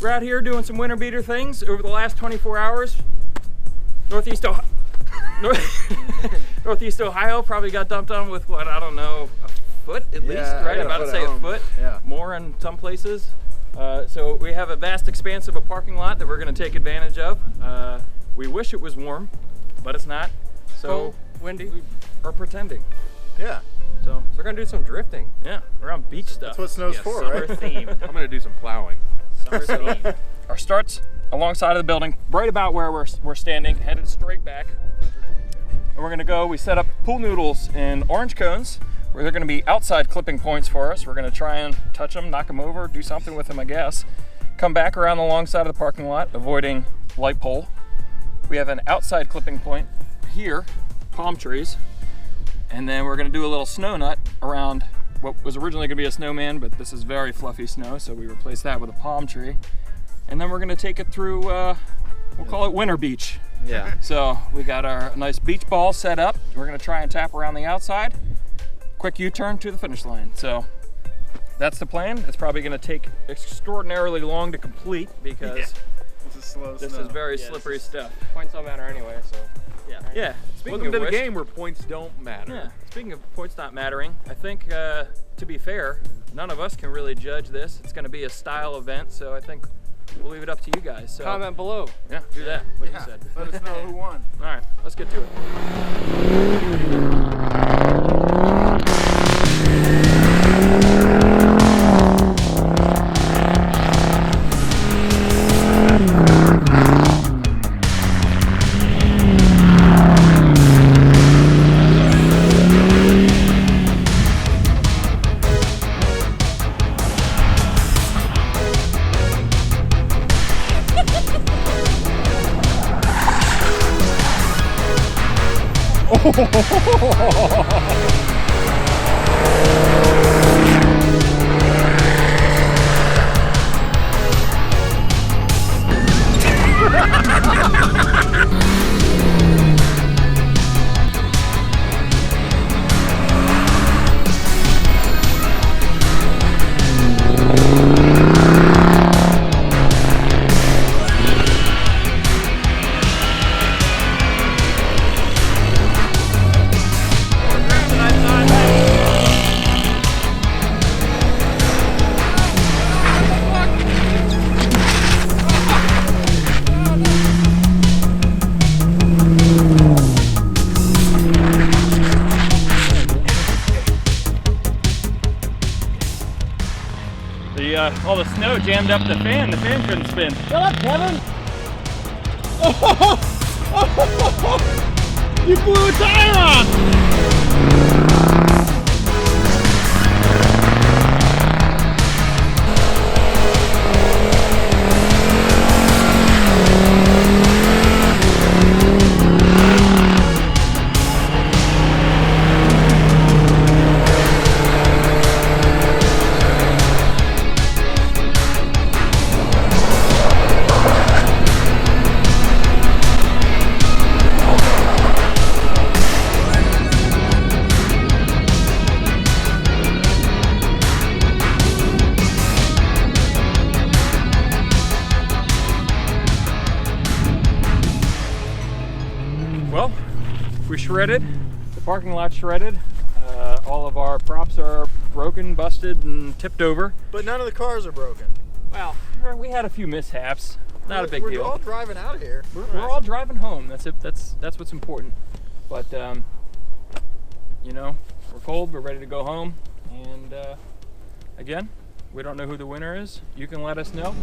We're out here doing some winter beater things over the last 24 hours. Northeast Ohio probably got dumped on with what, I don't know, a foot at least, right? About to say a foot, more in some places. So we have a vast expanse of a parking lot that we're going to take advantage of. We wish it was warm, but it's not. So cold, windy. We are pretending. Yeah. So we're going to do some drifting. Yeah, we're on beach stuff. That's what snow's for, summer right? theme. I'm going to do some plowing. Summer theme. Our start's alongside of the building, right about where we're standing, headed straight back. And we're gonna go, we set up pool noodles in orange cones, where they're gonna be outside clipping points for us. We're gonna try and touch them, knock them over, do something with them, I guess. Come back around the long side of the parking lot, avoiding light pole. We have an outside clipping point here, palm trees. And then we're gonna do a little snow nut around what was originally gonna be a snowman, but this is very fluffy snow, so we replaced that with a palm tree. And then we're gonna take it through, we'll call it Winter Beach. Yeah. So we got our nice beach ball set up. We're gonna try and tap around the outside. Quick U-turn to the finish line. So that's the plan. It's probably gonna take extraordinarily long to complete because this is very slippery stuff. Points don't matter anyway, so. Yeah. Welcome to the game where points don't matter. Yeah. Speaking of points not mattering, I think to be fair, none of us can really judge this. It's gonna be a style event, so I think we'll leave it up to you guys. So, comment below. Yeah, do that. What you said. Let us know who won. All right, let's get to it. All the snow jammed up the fan. The fan couldn't spin. Shut up, Kevin! You blew a tire off! Well, we shredded, the parking lot shredded. All of our props are broken, busted, and tipped over. But none of the cars are broken. Well, we had a few mishaps. Not a big deal. We're all driving out of here. We're all driving home. That's it. That's what's important. But you know, we're cold. We're ready to go home. And again, we don't know who the winner is. You can let us know.